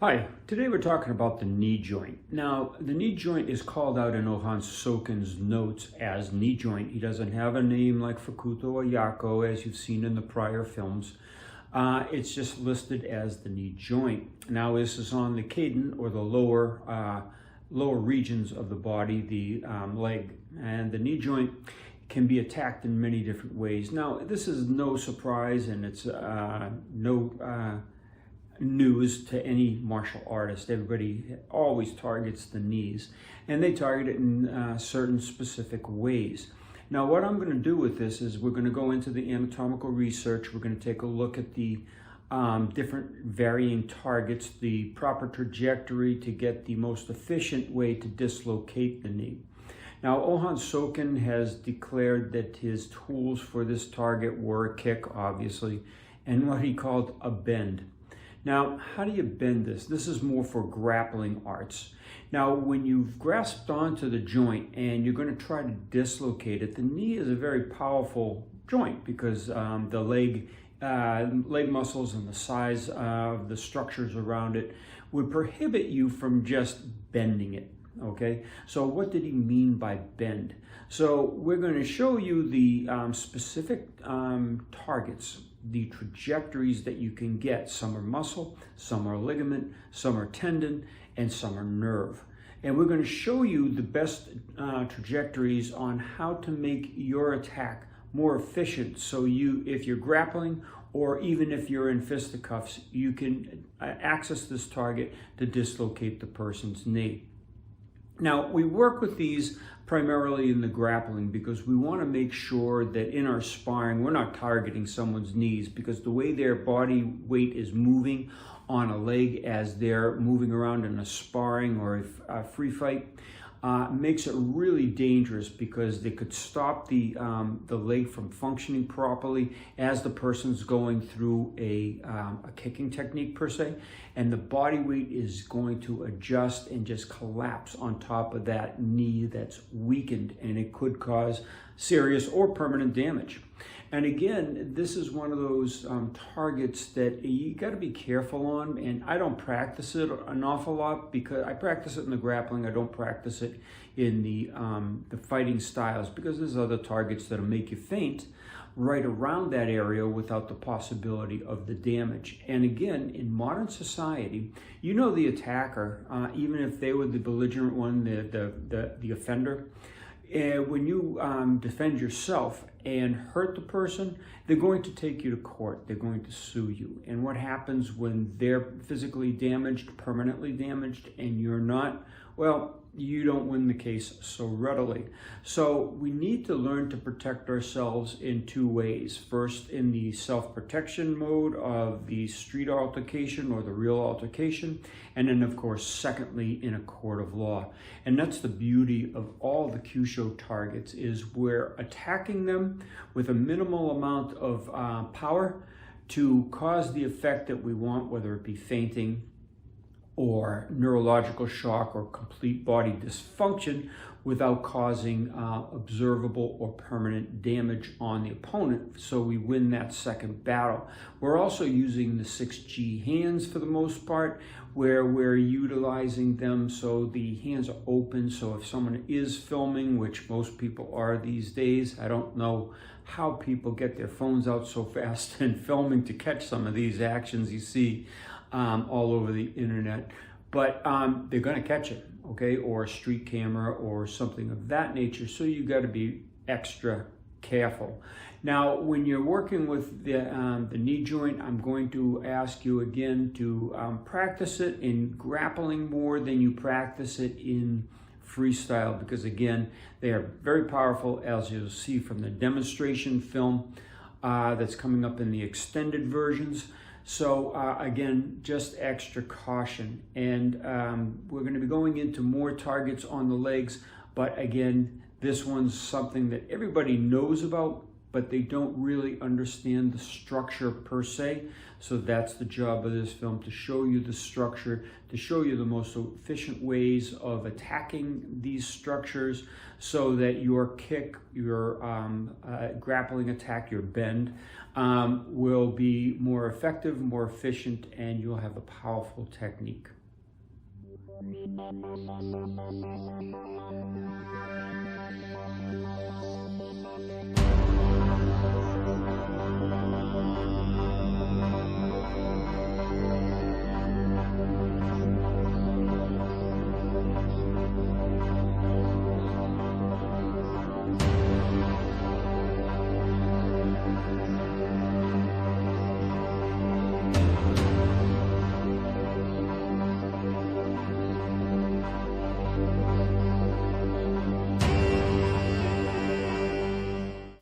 Hi, today we're talking about the knee joint. Now, the knee joint is called out in Ohan Soken's notes as knee joint. He doesn't have a name like Fukuto or Yako, as you've seen in the prior films. It's just listed as the knee joint. Now, this is on the kaden, or the lower regions of the body, the leg. And the knee joint can be attacked in many different ways. Now, this is no surprise, and it's no news to any martial artist. Everybody always targets the knees, and they target it in certain specific ways. Now, what I'm going to do with this is we're going to go into the anatomical research. We're going to take a look at the different varying targets, the proper trajectory to get the most efficient way to dislocate the knee. Now, Ohan Soken has declared that his tools for this target were a kick, obviously, and what he called a bend. Now, how do you bend this? This is more for grappling arts. Now, when you've grasped onto the joint and you're going to try to dislocate it, the knee is a very powerful joint because the leg muscles and the size of the structures around it would prohibit you from just bending it. Okay, so what did he mean by bend? So we're going to show you the specific targets, the trajectories that you can get. Some are muscle, some are ligament, some are tendon, and some are nerve. And we're going to show you the best trajectories on how to make your attack more efficient. So if you're grappling, or even if you're in fisticuffs, you can access this target to dislocate the person's knee. Now, we work with these primarily in the grappling because we want to make sure that in our sparring, we're not targeting someone's knees, because the way their body weight is moving on a leg as they're moving around in a sparring or a free fight makes it really dangerous, because they could stop the leg from functioning properly as the person's going through a kicking technique per se, and the body weight is going to adjust and just collapse on top of that knee that's weakened, and it could cause serious or permanent damage. And again, this is one of those targets that you got to be careful on, and I don't practice it an awful lot because I practice it in the grappling. I don't practice it in the fighting styles, because there's other targets that'll make you faint right around that area without the possibility of the damage. And again, in modern society, you know, the attacker, even if they were the belligerent one, the offender, when you defend yourself and hurt the person, they're going to take you to court. They're going to sue you. And what happens when they're physically damaged, permanently damaged, and you're not? Well, you don't win the case so readily. So we need to learn to protect ourselves in two ways. First, in the self-protection mode of the street altercation or the real altercation. And then, of course, secondly, in a court of law. And that's the beauty of all the Kyusho targets, is we're attacking them with a minimal amount of power to cause the effect that we want, whether it be fainting or neurological shock or complete body dysfunction, without causing observable or permanent damage on the opponent. So we win that second battle. We're also using the 6G hands for the most part, where we're utilizing them so the hands are open. So if someone is filming, which most people are these days, I don't know how people get their phones out so fast and filming to catch some of these actions you see all over the internet, but they're going to catch it, okay, or a street camera or something of that nature. So you got to be extra careful. Now, when you're working with the knee joint, I'm going to ask you again to practice it in grappling more than you practice it in freestyle, because again, they are very powerful, as you'll see from the demonstration film that's coming up in the extended versions. So again, just extra caution. And we're going to be going into more targets on the legs, but again, this one's something that everybody knows about, but they don't really understand the structure per se. So that's the job of this film, to show you the structure, to show you the most efficient ways of attacking these structures so that your kick, your grappling attack, your bend will be more effective, more efficient, and you'll have a powerful technique.